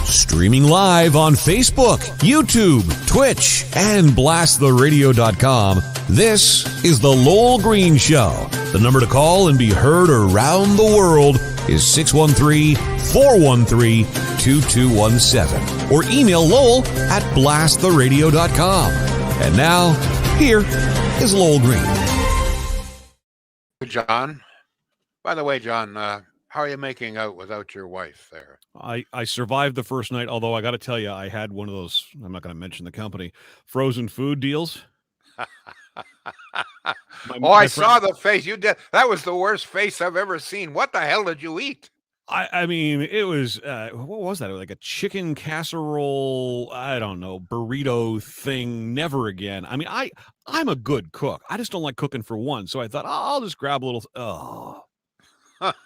Streaming live on Facebook, YouTube, Twitch, and blasttheradio.com, this is The Lowell Green Show. The number to call and be heard around the world is 613-413-2217. Or email Lowell at blasttheradio.com. And now, here is Lowell Green. John. By the way, John, how are you making out without your wife there? I survived the first night, although I got to tell you, I had one of those, I'm not going to mention the company, frozen food deals. I saw the face you did. That was the worst face I've ever seen. What the hell did you eat? I mean, it was, what was that? Like a chicken casserole, I don't know, burrito thing. Never again. I mean, I'm a good cook. I just don't like cooking for one. So I thought, I'll just grab a little,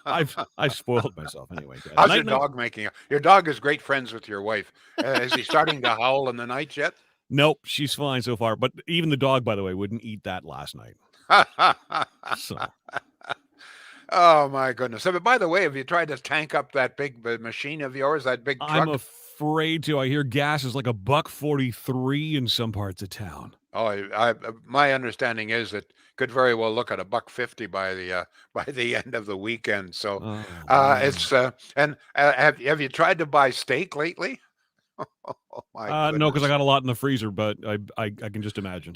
I've spoiled myself anyway. How's your dog making it? Your dog is great friends with your wife. Is he starting to howl in the night yet? Nope, she's fine so far. But even the dog, by the way, wouldn't eat that last night. So. Oh my goodness! But by the way, have you tried to tank up that big machine of yours? That big truck? I'm afraid to. I hear gas is like $1.43 in some parts of town. Oh, my understanding is it could very well look at $1.50 by the end of the weekend. So, it's and have you tried to buy steak lately? Oh, my no, because I got a lot in the freezer, but I can just imagine.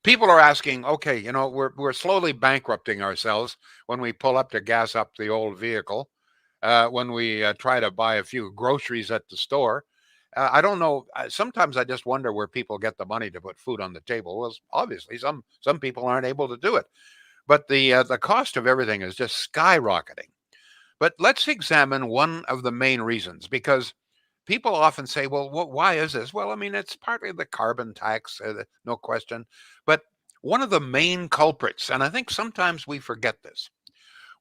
People are asking, okay, we're slowly bankrupting ourselves when we pull up to gas up the old vehicle, when we try to buy a few groceries at the store. I don't know. Sometimes I just wonder where people get the money to put food on the table. Well, obviously, some people aren't able to do it. But the cost of everything is just skyrocketing. But let's examine one of the main reasons, because people often say, well, why is this? Well, I mean, it's partly the carbon tax, no question. But one of the main culprits, and I think sometimes we forget this,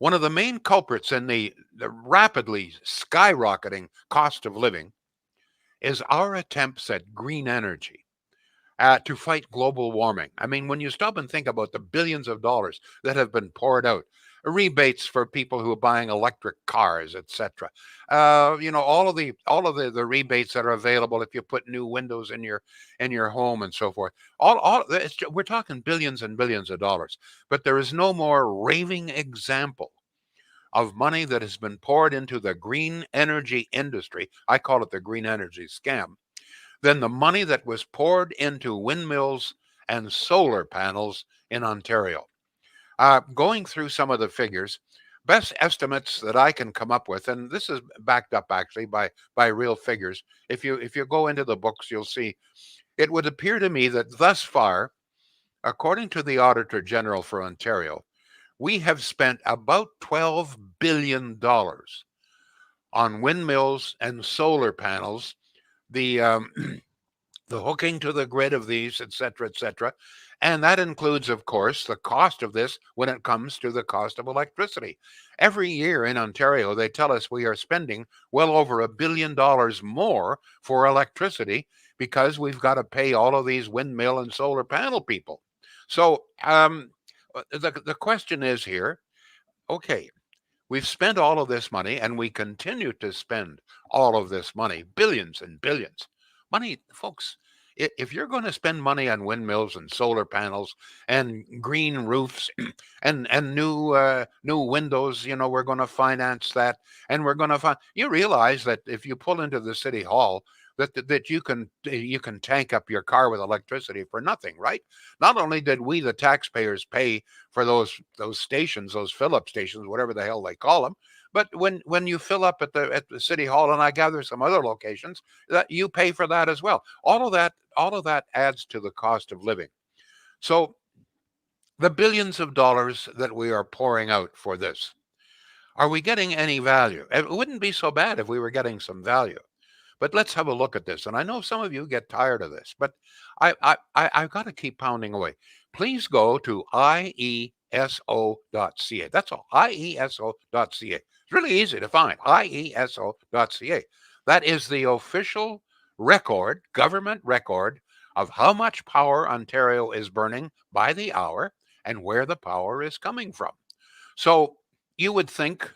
one of the main culprits in the rapidly skyrocketing cost of living is our attempts at green energy to fight global warming. I mean, when you stop and think about the billions of dollars that have been poured out, rebates for people who are buying electric cars, etc. All of the rebates that are available if you put new windows in your home and so forth. We're talking billions and billions of dollars, but there is no more raving example of money that has been poured into the green energy industry, I call it the green energy scam, than the money that was poured into windmills and solar panels in Ontario. Going through some of the figures, best estimates that I can come up with, and this is backed up actually by real figures. If you go into the books, you'll see it would appear to me that thus far, according to the Auditor General for Ontario, we have spent about $12 billion on windmills and solar panels, the the hooking to the grid of these, et cetera, and that includes, of course, the cost of this when it comes to the cost of electricity. Every year in Ontario, they tell us we are spending well over $1 billion more for electricity because we've got to pay all of these windmill and solar panel people. So the question is here, okay, we've spent all of this money and we continue to spend all of this money, billions and billions. Money, folks, if you're going to spend money on windmills and solar panels and green roofs and new windows, we're going to finance that, and we're going to you realize that if you pull into the city hall, that you can tank up your car with electricity for nothing, right? Not only did we, the taxpayers, pay for those stations, those fill-up stations, whatever the hell they call them, but when you fill up at the city hall, and I gather some other locations, that you pay for that as well. All of that adds to the cost of living. So the billions of dollars that we are pouring out for this, are we getting any value? It wouldn't be so bad if we were getting some value. But let's have a look at this. And I know some of you get tired of this, but I've got to keep pounding away. Please go to IESO.ca. That's all, IESO.ca. It's really easy to find, IESO.ca. That is the official record, government record, of how much power Ontario is burning by the hour and where the power is coming from. So you would think,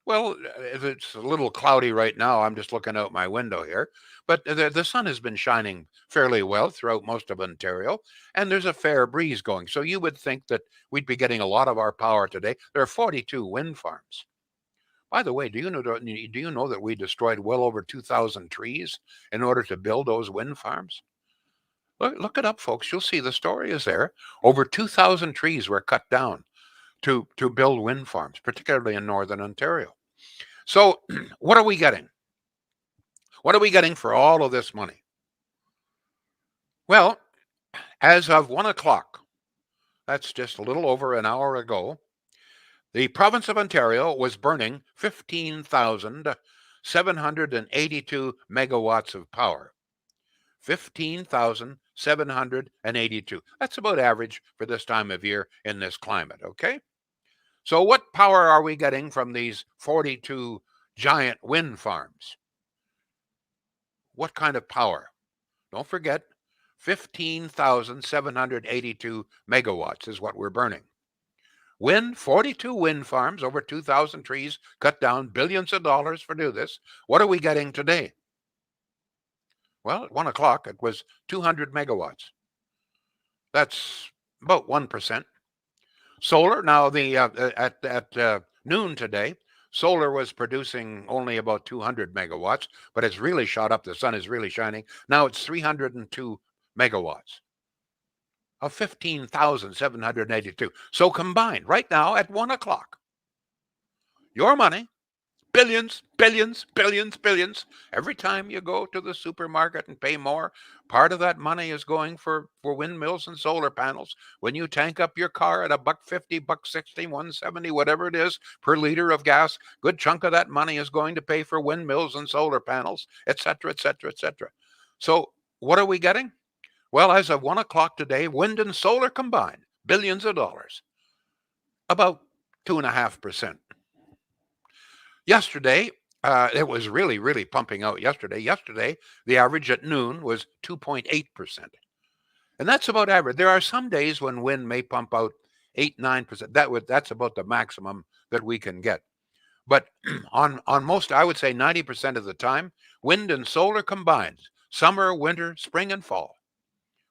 well, it's a little cloudy right now. I'm just looking out my window here, but the sun has been shining fairly well throughout most of Ontario, and there's a fair breeze going. So you would think that we'd be getting a lot of our power today. There are 42 wind farms. By the way, do you know that we destroyed well over 2,000 trees in order to build those wind farms? Look it up, folks. You'll see the story is there. Over 2,000 trees were cut down to build wind farms, particularly in northern Ontario. So what are we getting? What are we getting for all of this money? Well, as of 1 o'clock, that's just a little over an hour ago, the province of Ontario was burning 15,782 megawatts of power. 15,782. That's about average for this time of year in this climate, okay? So what power are we getting from these 42 giant wind farms? What kind of power? Don't forget, 15,782 megawatts is what we're burning. 42 wind farms, over 2,000 trees, cut down, billions of dollars for do this. What are we getting today? Well, at 1 o'clock, it was 200 megawatts. That's about 1%. Solar, now at noon today, solar was producing only about 200 megawatts, but it's really shot up. The sun is really shining. Now it's 302 megawatts of 15,782. So combined, right now at 1 o'clock, your money, billions, billions, billions, billions. Every time you go to the supermarket and pay more, part of that money is going for windmills and solar panels. When you tank up your car at $1.50, $1.60, $1.70, whatever it is per liter of gas, good chunk of that money is going to pay for windmills and solar panels, et cetera, et cetera, et cetera. So what are we getting? Well, as of 1 o'clock today, wind and solar combined, billions of dollars, about 2.5%. Yesterday, it was really, really pumping out yesterday. Yesterday, the average at noon was 2.8%. And that's about average. There are some days when wind may pump out 8, 9%. That's about the maximum that we can get. But on most, I would say 90% of the time, wind and solar combined, summer, winter, spring, and fall,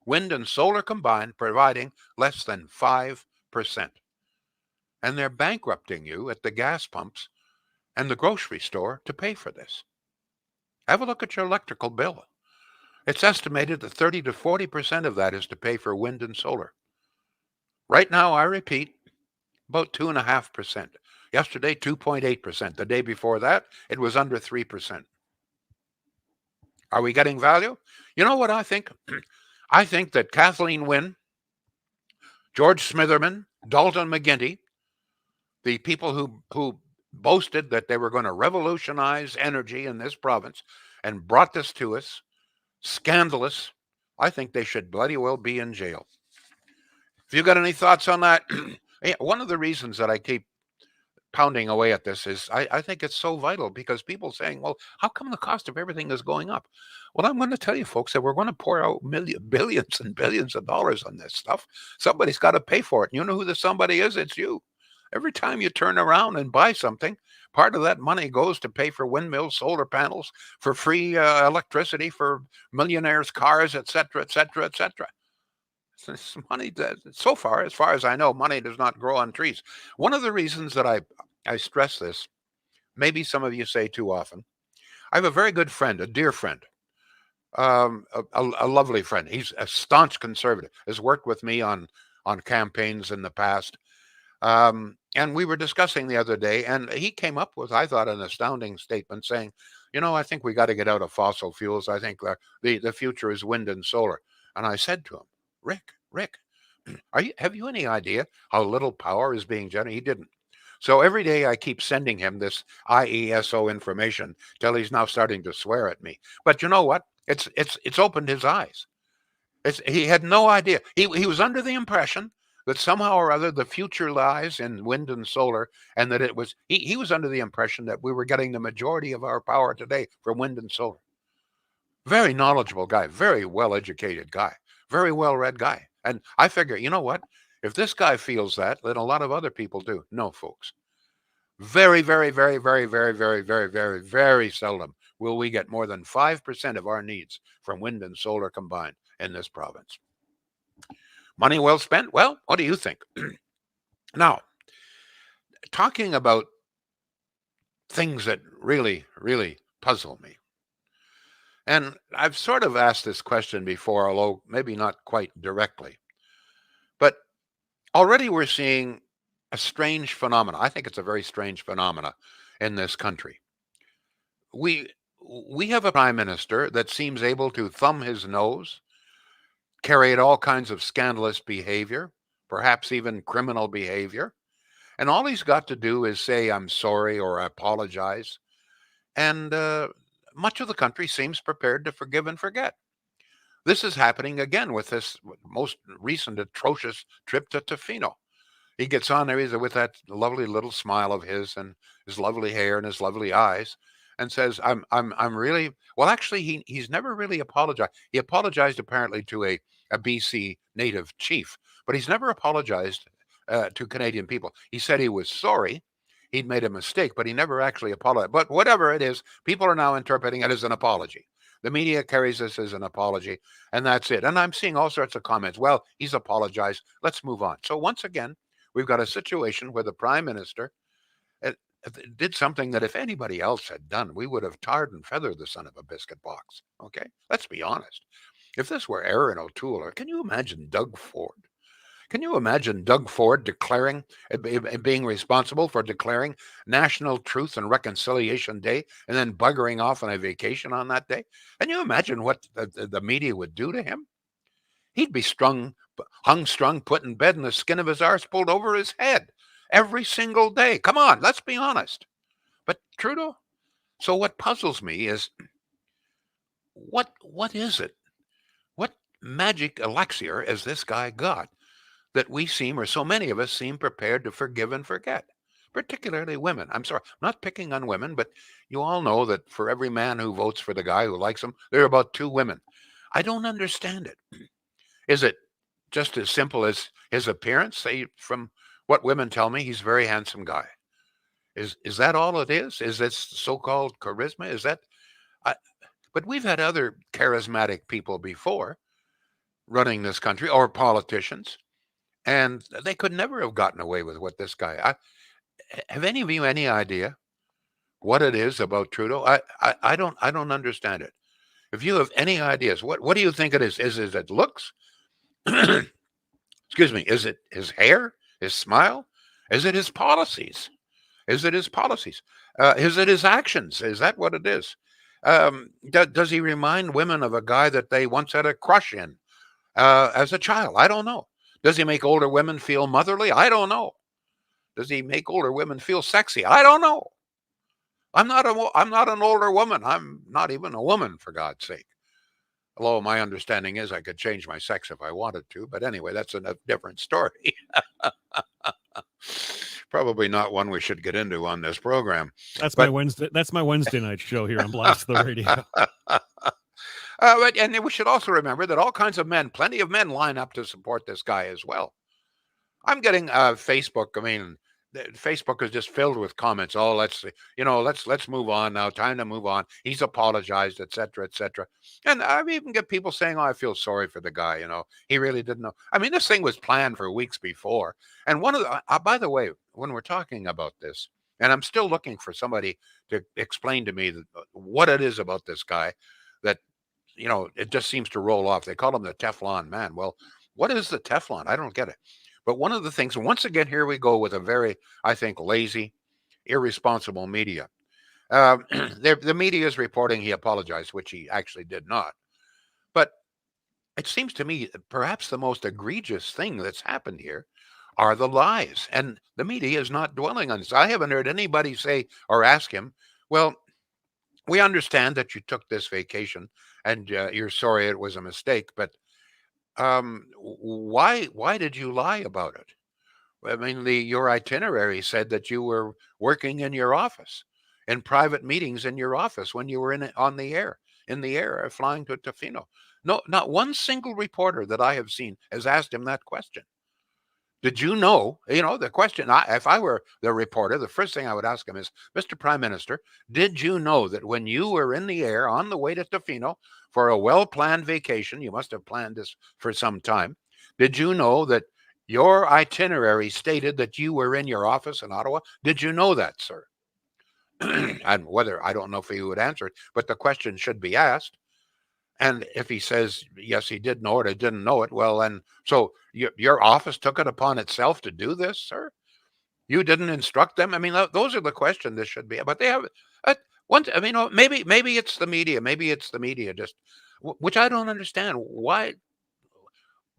wind and solar combined providing less than 5%. And they're bankrupting you at the gas pumps and the grocery store to pay for this. Have a look at your electrical bill. It's estimated that 30 to 40% of that is to pay for wind and solar. Right now, I repeat, about 2.5%. Yesterday, 2.8%. The day before that, it was under 3%. Are we getting value? You know what I think? I think that Kathleen Wynne, George Smitherman, Dalton McGuinty, the people who boasted that they were going to revolutionize energy in this province and brought this to us, scandalous. I think they should bloody well be in jail. If you got any thoughts on that, one of the reasons that I keep pounding away at this is I think it's so vital, because people saying, well, how come the cost of everything is going up? Well, I'm going to tell you, folks, that we're going to pour out billions and billions of dollars on this stuff. Somebody's got to pay for it. And you know who the somebody is? It's you. Every time you turn around and buy something, part of that money goes to pay for windmills, solar panels, for free electricity, for millionaires' cars, et cetera, et cetera, et cetera. It's money that, so far as I know, money does not grow on trees. One of the reasons that I stress this, maybe some of you say too often, I have a very good friend, a dear friend, a lovely friend. He's a staunch conservative, has worked with me on campaigns in the past. And we were discussing the other day, and he came up with, I thought, an astounding statement saying, I think we got to get out of fossil fuels. I think the future is wind and solar. And I said to him, Rick, have you any idea how little power is being generated? He didn't. So every day I keep sending him this IESO information till he's now starting to swear at me. But you know what? It's opened his eyes. He had no idea. He was under the impression that somehow or other the future lies in wind and solar, and that it was he was under the impression that we were getting the majority of our power today from wind and solar. Very knowledgeable guy, very well educated guy, very well read guy. And I figure, you know what? If this guy feels that, then a lot of other people do. No, folks. Very, very, very, very, very, very, very, very, very seldom will we get more than 5% of our needs from wind and solar combined in this province. Money well spent? Well, what do you think? Now, talking about things that really, really puzzle me. And I've sort of asked this question before, although maybe not quite directly. But already we're seeing a strange phenomena. I think it's a very strange phenomena in this country. We we have a prime minister that seems able to thumb his nose, carry out all kinds of scandalous behavior, perhaps even criminal behavior, and all he's got to do is say, "I'm sorry" or apologize. And much of the country seems prepared to forgive and forget. This is happening again with this most recent atrocious trip to Tofino. He gets on there, he's with that lovely little smile of his and his lovely hair and his lovely eyes, and says, I'm really well." Actually, he's never really apologized. He apologized apparently to a BC native chief, but he's never apologized to Canadian people. He said he was sorry. He'd made a mistake, but he never actually apologized. But whatever it is, people are now interpreting it as an apology. The media carries this as an apology, and that's it. And I'm seeing all sorts of comments. Well, he's apologized. Let's move on. So once again, we've got a situation where the prime minister uh, did something that if anybody else had done, we would have tarred and feathered the son of a biscuit box. Okay, let's be honest. If this were Aaron O'Toole, or can you imagine Doug Ford? Can you imagine Doug Ford declaring, being responsible for declaring National Truth and Reconciliation Day and then buggering off on a vacation on that day? Can you imagine what the media would do to him? He'd be strung, put in bed, and the skin of his arse pulled over his head every single day. Come on, let's be honest. But Trudeau, so what puzzles me is what is it? What magic elixir has this guy got that we seem, or so many of us seem, prepared to forgive and forget, particularly women? I'm sorry, I'm not picking on women, but you all know that for every man who votes for the guy who likes him, there are about 2 women. I don't understand it. Is it just as simple as his appearance? Say, from what women tell me, he's a very handsome guy. Is that all it is? Is this so-called charisma? Is that? I, but we've had other charismatic people before running this country, or politicians, and they could never have gotten away with what this guy. Have any of you any idea what it is about Trudeau? I don't understand it. If you have any ideas, what do you think it is? Is it looks? Excuse me. Is it his hair? His smile? Is it his policies? Is it his policies? Is it his actions? Is that what it is? Does he remind women of a guy that they once had a crush in as a child? I don't know. Does he make older women feel motherly? I don't know. Does he make older women feel sexy? I don't know. I'm not an older woman. I'm not even a woman, for God's sake. Although my understanding is I could change my sex if I wanted to. But anyway, that's a different story. Probably not one we should get into on this program. That's my Wednesday night show here on Blast the Radio. And we should also remember that all kinds of men, plenty of men, line up to support this guy as well. I'm getting Facebook. I mean, Facebook is just filled with comments. Oh, let's move on now. Time to move on. He's apologized, etc., etc. And I even get people saying, "Oh, I feel sorry for the guy. He really didn't know." I mean, this thing was planned for weeks before. And one of the, by the way, when we're talking about this, and I'm still looking for somebody to explain to me what it is about this guy that, it just seems to roll off. They call him the Teflon man. Well, what is the Teflon? I don't get it. But one of the things, once again, here we go with a very, I think, lazy, irresponsible media. The media is reporting he apologized, which he actually did not. But it seems to me that perhaps the most egregious thing that's happened here are the lies. And the media is not dwelling on this. I haven't heard anybody say or ask him, well, we understand that you took this vacation and you're sorry it was a mistake, but why did you lie about it? I mean, your itinerary said that you were working in your office, in private meetings in your office when you were in the air, flying to Tofino. No, not one single reporter that I have seen has asked him that question. Did you know? You know, the question, if I were the reporter, the first thing I would ask him is, Mr. Prime Minister, did you know that when you were in the air on the way to Tofino for a well planned vacation, you must have planned this for some time, did you know that your itinerary stated that you were in your office in Ottawa? Did you know that, sir? And whether, I don't know if he would answer it, but the question should be asked. And if he says, yes, he did know it, or didn't know it, well, then, so your office took it upon itself to do this, sir? You didn't instruct them? I mean, those are the questions this should be. But they have, I mean, maybe it's the media. Maybe it's the media, just, which I don't understand. Why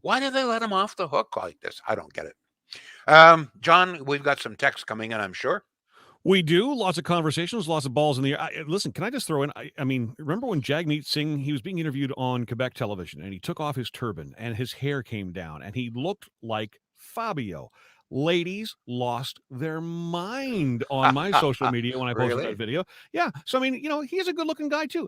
do they let him off the hook like this? I don't get it. John, we've got some text coming in, I'm sure. We do. Lots of conversations, lots of balls in the air. Listen, can I just throw in? I mean, remember when Jagmeet Singh, he was being interviewed on Quebec television and he took off his turban and his hair came down and he looked like Fabio. Ladies lost their mind on my social media when I posted Really? that video. Yeah. So, I mean, he's a good looking guy too.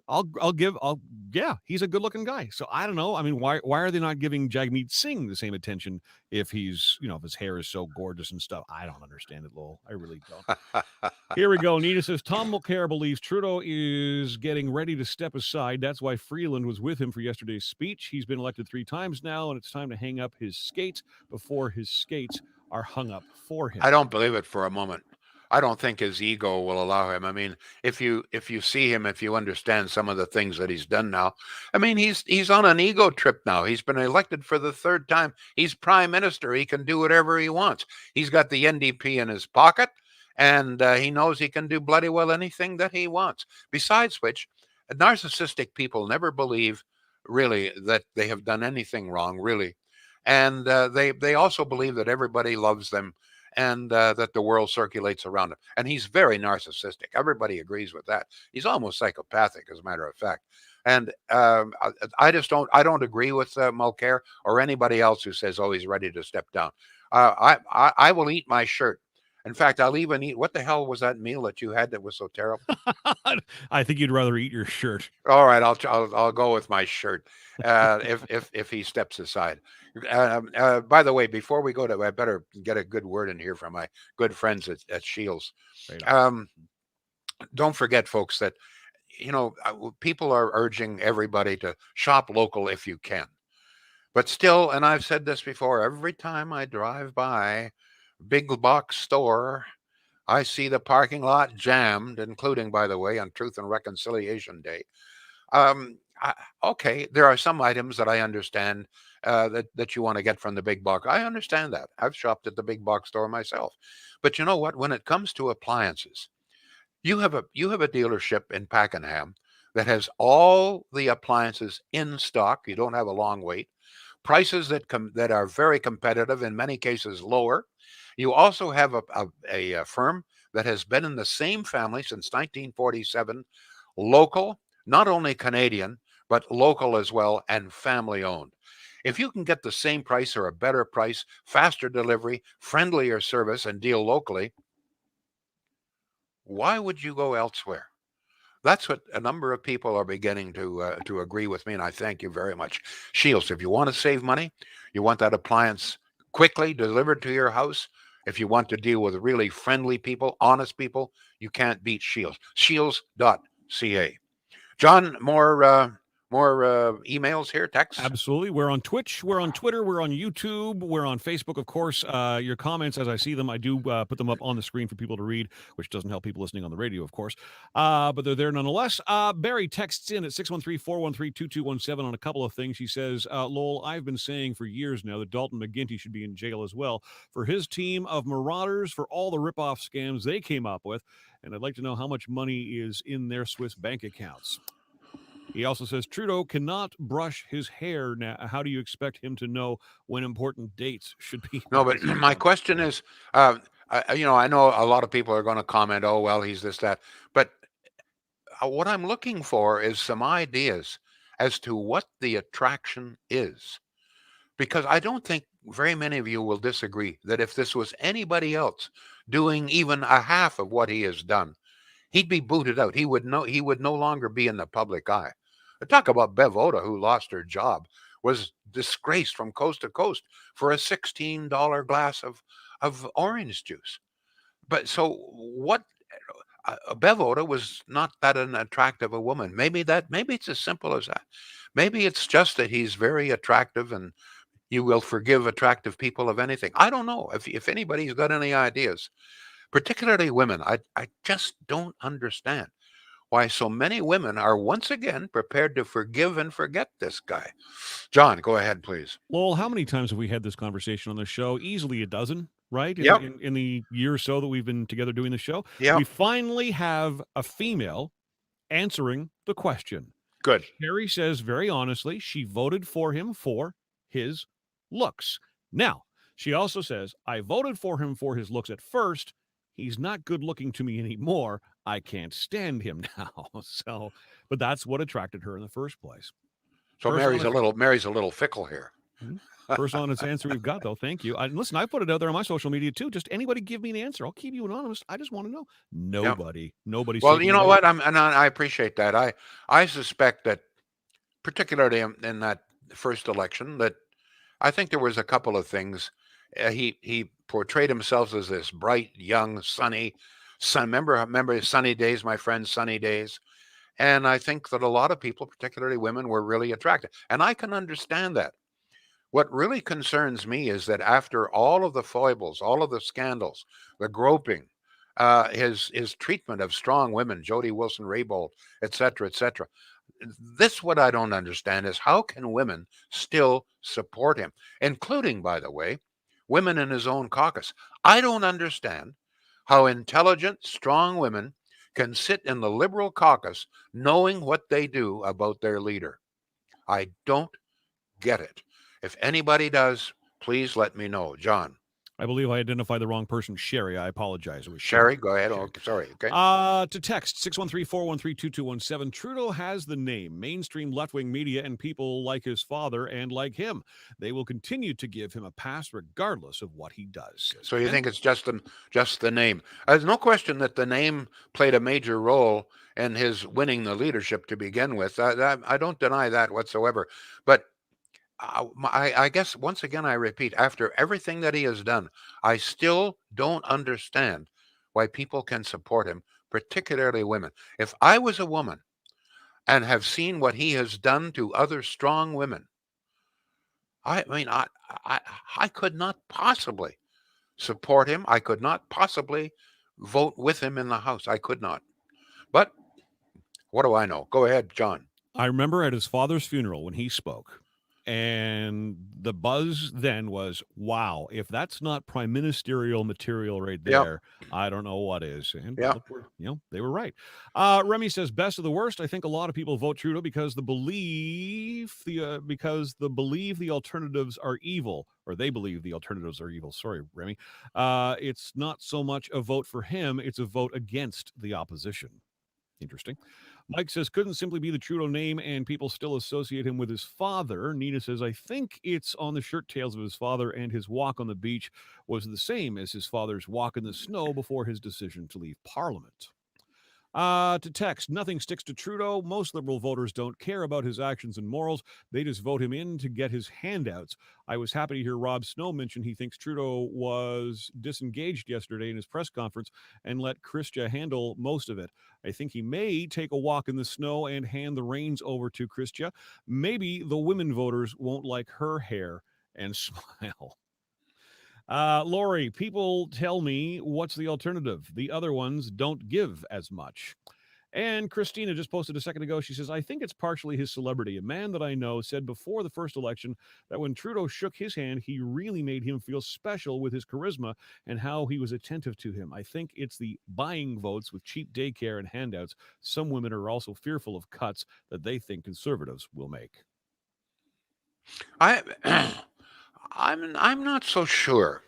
Yeah, he's a good looking guy. So I don't know. I mean, why are they not giving Jagmeet Singh the same attention if he's, if his hair is so gorgeous and stuff? I don't understand it, Lowell. I really don't. Here we go. Nina says, Tom Mulcair believes Trudeau is getting ready to step aside. That's why Freeland was with him for yesterday's speech. He's been elected 3 times now, and it's time to hang up his skates before his skates are hung up for him. I don't believe it for a moment. I don't think his ego will allow him. I mean, if you see him, if you understand some of the things that he's done now, I mean, he's on an ego trip now. He's been elected for the 3rd time. He's prime minister. He can do whatever he wants. He's got the NDP in his pocket, and he knows he can do bloody well anything that he wants. Besides which, narcissistic people never believe really that they have done anything wrong, really. And they also believe that everybody loves them and that the world circulates around him. And he's very narcissistic. Everybody agrees with that. He's almost psychopathic, as a matter of fact. And I don't agree with Mulcair or anybody else who says, oh, he's ready to step down. I will eat my shirt. In fact, I'll even eat. What the hell was that meal that you had that was so terrible? I think you'd rather eat your shirt. All right, I'll go with my shirt if he steps aside. By the way, before we go to, I better get a good word in here from my good friends at Shields. Don't forget, folks, that people are urging everybody to shop local if you can. But still, and I've said this before, every time I drive by big box store, I see the parking lot jammed, including, by the way, on Truth and Reconciliation Day. Okay, there are some items that I understand that you want to get from the big box. I understand that. I've shopped at the big box store myself. But you know what? When it comes to appliances, you have a dealership in Pakenham that has all the appliances in stock. You don't have a long wait. Prices that are very competitive, in many cases lower. You also have a firm that has been in the same family since 1947, local, not only Canadian, but local as well, and family owned. If you can get the same price or a better price, faster delivery, friendlier service, and deal locally, why would you go elsewhere? That's what a number of people are beginning to agree with me, and I thank you very much. Shields, if you want to save money, you want that appliance quickly delivered to your house, if you want to deal with really friendly people, honest people, you can't beat Shields. Shields.ca. John, more emails here, texts? Absolutely. We're on Twitch, we're on Twitter, we're on YouTube, we're on Facebook, of course. Your comments, as I see them, I do put them up on the screen for people to read, which doesn't help people listening on the radio, of course. But they're there nonetheless. Barry texts in at 613-413-2217 on a couple of things. He says, Lowell, I've been saying for years now that Dalton McGuinty should be in jail as well for his team of marauders, for all the ripoff scams they came up with. And I'd like to know how much money is in their Swiss bank accounts. He also says Trudeau cannot brush his hair now. How do you expect him to know when important dates should be No, but my done? question is, I know a lot of people are going to comment, oh, well, he's this, that. But what I'm looking for is some ideas as to what the attraction is. Because I don't think very many of you will disagree that if this was anybody else doing even a half of what he has done, he'd be booted out. He would no longer be in the public eye. Talk about Bev Oda, who lost her job, was disgraced from coast to coast for a $16 glass of orange juice. But so what? Bev Oda was not that an attractive a woman. Maybe it's as simple as that. Maybe it's just that he's very attractive and you will forgive attractive people of anything. I don't know if anybody's got any ideas, particularly women. I just don't understand why so many women are once again prepared to forgive and forget this guy. John, go ahead, please. Well, how many times have we had this conversation on the show? Easily a dozen, right? Yep. In the year or so that we've been together doing the show. Yep. We finally have a female answering the question. Good. Sherry says very honestly she voted for him for his looks. Now, she also says, I voted for him for his looks at first. He's not good looking to me anymore. I can't stand him now. So, but that's what attracted her in the first place. So Mary's a little fickle here. First honest answer we've got, though. Thank you. Listen, I put it out there on my social media too. Just anybody give me an answer. I'll keep you anonymous. I just want to know. Nobody. Well, you know what? I appreciate that. I suspect that, particularly in that first election, that I think there was a couple of things. He portrayed himself as this bright, young, sunny son. Remember his sunny days, my friend, sunny days. And I think that a lot of people, particularly women, were really attracted. And I can understand that. What really concerns me is that after all of the foibles, all of the scandals, the groping, his treatment of strong women, Jody Wilson-Raybould, et cetera, et cetera. This what I don't understand is how can women still support him, including, by the way, women in his own caucus. I don't understand how intelligent, strong women can sit in the Liberal caucus knowing what they do about their leader. I don't get it. If anybody does, please let me know. John. I believe I identified the wrong person. Sherry, I apologize. It was Sherry, go ahead. Oh, sorry. Okay. To text 613-413-2217. Trudeau has the name. Mainstream left-wing media and people like his father and like him. They will continue to give him a pass regardless of what he does. So you think it's just the name? There's no question that the name played a major role in his winning the leadership to begin with. I don't deny that whatsoever. But I guess once again I repeat, after everything that he has done, I still don't understand why people can support him, particularly women. If I was a woman and have seen what he has done to other strong women, I mean, I could not possibly support him. I could not possibly vote with him in the House. I could not. But what do I know? Go ahead, John. I remember at his father's funeral when he spoke, and the buzz then was, wow, if that's not prime ministerial material right there, I don't know what is. And look, they were right. Remy says, best of the worst. I think a lot of people vote Trudeau because the believe the alternatives are evil, or they believe the alternatives are evil. Sorry, Remy. It's not so much a vote for him, it's a vote against the opposition. Interesting. Mike says, couldn't simply be the Trudeau name and people still associate him with his father. Nina says, I think it's on the shirt tails of his father, and his walk on the beach was the same as his father's walk in the snow before his decision to leave Parliament. To text, nothing sticks to Trudeau. Most Liberal voters don't care about his actions and morals. They just vote him in to get his handouts. I was happy to hear Rob Snow mention he thinks Trudeau was disengaged yesterday in his press conference and let Chrystia handle most of it. I think he may take a walk in the snow and hand the reins over to Chrystia. Maybe the women voters won't like her hair and smile. Lori, people tell me what's the alternative. The other ones don't give as much. And Christina just posted a second ago. She says, I think it's partially his celebrity. A man that I know said before the first election that when Trudeau shook his hand, he really made him feel special with his charisma and how he was attentive to him. I think it's the buying votes with cheap daycare and handouts. Some women are also fearful of cuts that they think conservatives will make. I I'm not so sure.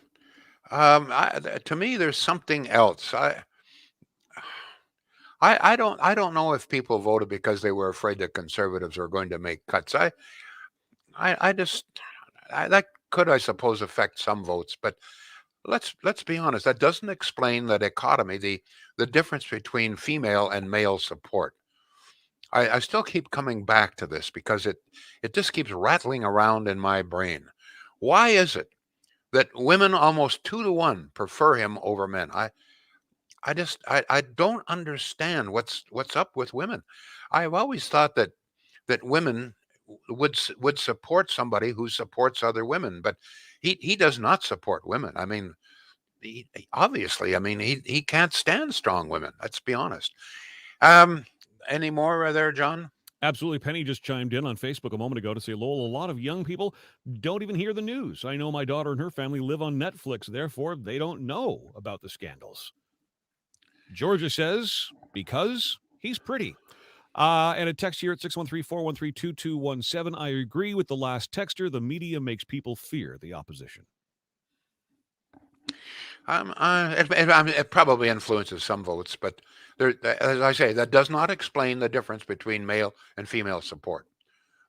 To me, there's something else. I don't know if people voted because they were afraid that conservatives were going to make cuts. I just that could, I suppose, affect some votes, but let's be honest. That doesn't explain the dichotomy, the difference between female and male support. I still keep coming back to this because it just keeps rattling around in my brain. Why is it that women almost 2 to 1 prefer him over men? I don't understand what's up with women. I've always thought that women would support somebody who supports other women, but he does not support women. I mean, obviously, I mean, he can't stand strong women. Let's be honest. Um, any more there, John? Absolutely. Penny just chimed in on Facebook a moment ago to say, Lowell, a lot of young people don't even hear the news. I know my daughter and her family live on Netflix, therefore they don't know about the scandals. Georgia says, because he's pretty. And a text here at 613-413-2217. I agree with the last texter. The media makes people fear the opposition. It probably influences some votes, but as I say, that does not explain the difference between male and female support.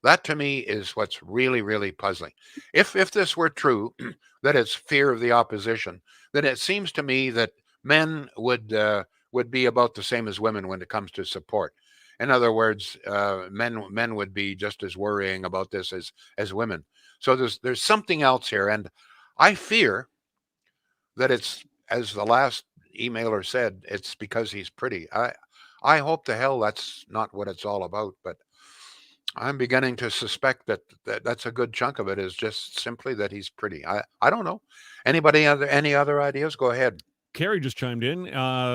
That to me is what's really, really puzzling. If this were true, that it's fear of the opposition, then it seems to me that men would be about the same as women when it comes to support. In other words, men would be just as worrying about this as women. So there's something else here, and I fear that it's, as the last emailer said, it's because he's pretty. I hope to hell that's not what it's all about, but I'm beginning to suspect that's a good chunk of it is just simply that he's pretty. I don't know. Any other ideas? Go ahead. Carrie just chimed in,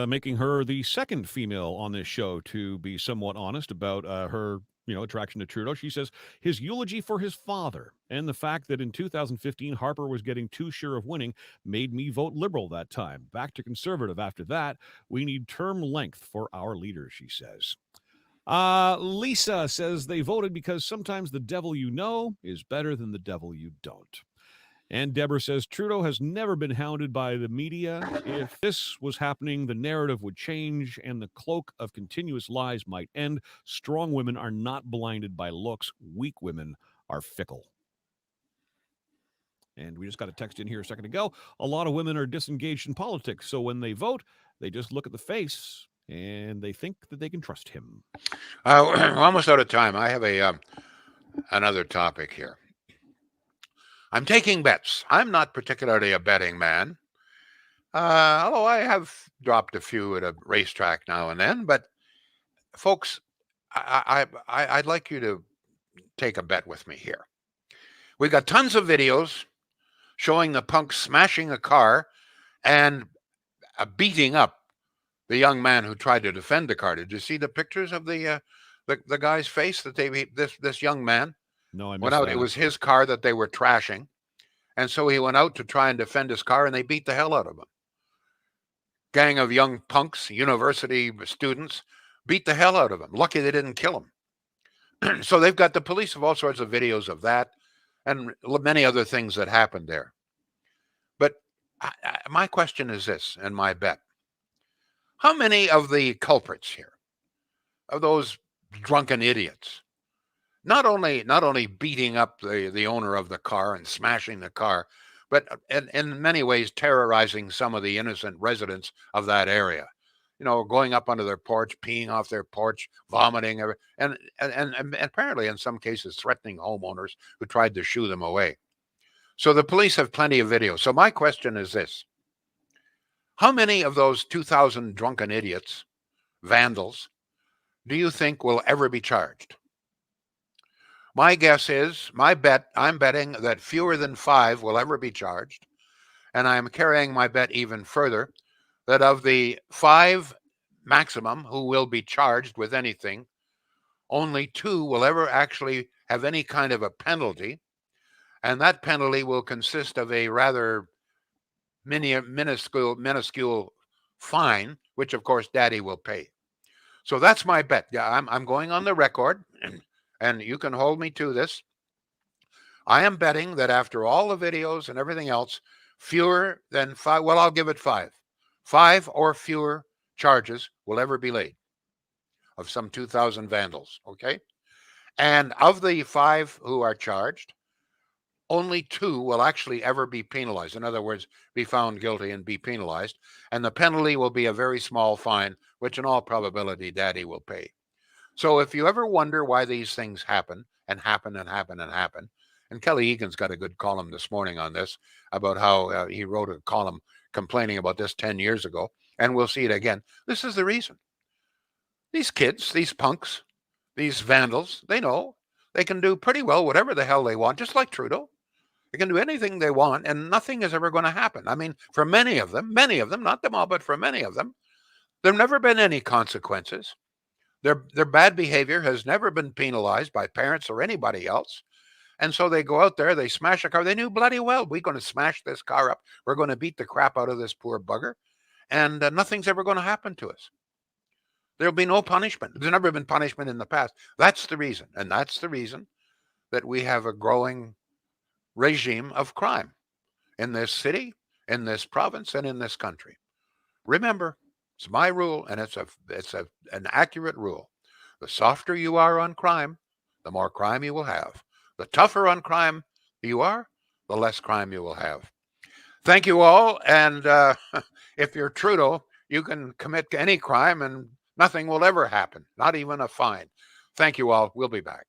making her the second female on this show to be somewhat honest about her attraction to Trudeau. She says his eulogy for his father and the fact that in 2015 Harper was getting too sure of winning made me vote Liberal that time. Back to Conservative after that. We need term length for our leaders, she says. Lisa says they voted because sometimes the devil you know is better than the devil you don't. And Deborah says Trudeau has never been hounded by the media. If this was happening, the narrative would change and the cloak of continuous lies might end. Strong women are not blinded by looks. Weak women are fickle. And we just got a text in here a second ago. A lot of women are disengaged in politics. So when they vote, they just look at the face and they think that they can trust him. We're almost out of time. I have another topic here. I'm taking bets. I'm not particularly a betting man, although I have dropped a few at a racetrack now and then. But folks, I'd like you to take a bet with me here. We've got tons of videos showing the punks smashing a car and beating up the young man who tried to defend the car. Did you see the pictures of the guy's face that this young man? No, I missed went out. that. It was his car that they were trashing. And so he went out to try and defend his car, and they beat the hell out of him. Gang of young punks, university students, beat the hell out of him. Lucky they didn't kill him. So they've got the police have all sorts of videos of that and many other things that happened there. But my question is this, and my bet. How many of the culprits here, of those drunken idiots, not only beating up the owner of the car and smashing the car, but in many ways terrorizing some of the innocent residents of that area, going up onto their porch, peeing off their porch, vomiting, and apparently in some cases threatening homeowners who tried to shoo them away. So the police have plenty of video. So my question is this: how many of those 2,000 drunken idiots, vandals, do you think will ever be charged? My guess is, I'm betting that fewer than 5 will ever be charged. And I'm carrying my bet even further, that of the 5 maximum who will be charged with anything. Only 2 will ever actually have any kind of a penalty, and that penalty will consist of a rather minuscule fine, which of course Daddy will pay. So that's my bet. Yeah, I'm going on the record, and you can hold me to this. I am betting that after all the videos and everything else, fewer than 5, well, I'll give it 5. 5 or fewer charges will ever be laid of some 2,000 vandals, okay? And of the 5 who are charged, only 2 will actually ever be penalized. In other words, be found guilty and be penalized. And the penalty will be a very small fine, which in all probability Daddy will pay. So if you ever wonder why these things happen and happen and happen and happen, and Kelly Egan's got a good column this morning on this about how he wrote a column complaining about this 10 years ago, and we'll see it again. This is the reason. These kids, these punks, these vandals, they know they can do pretty well whatever the hell they want, just like Trudeau. They can do anything they want, and nothing is ever going to happen. I mean, for many of them, not them all, but for many of them, there have never been any consequences. Their bad behavior has never been penalized by parents or anybody else. And so they go out there, they smash a car. They knew bloody well, we're going to smash this car up. We're going to beat the crap out of this poor bugger. And nothing's ever going to happen to us. There'll be no punishment. There's never been punishment in the past. That's the reason. And that's the reason that we have a growing regime of crime in this city, in this province, and in this country. Remember, it's my rule, and it's an accurate rule. The softer you are on crime, the more crime you will have. The tougher on crime you are, the less crime you will have. Thank you all. And if you're Trudeau, you can commit any crime and nothing will ever happen, not even a fine. Thank you all. We'll be back.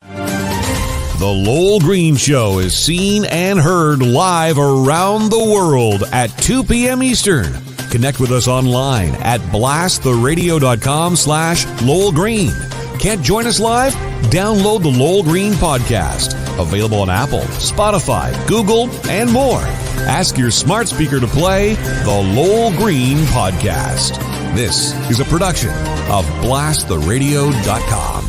The Lowell Green Show is seen and heard live around the world at 2 p.m. Eastern. Connect with us online at blasttheradio.com/Lowell Green. Can't join us live? Download the Lowell Green podcast. Available on Apple, Spotify, Google, and more. Ask your smart speaker to play the Lowell Green podcast. This is a production of blasttheradio.com.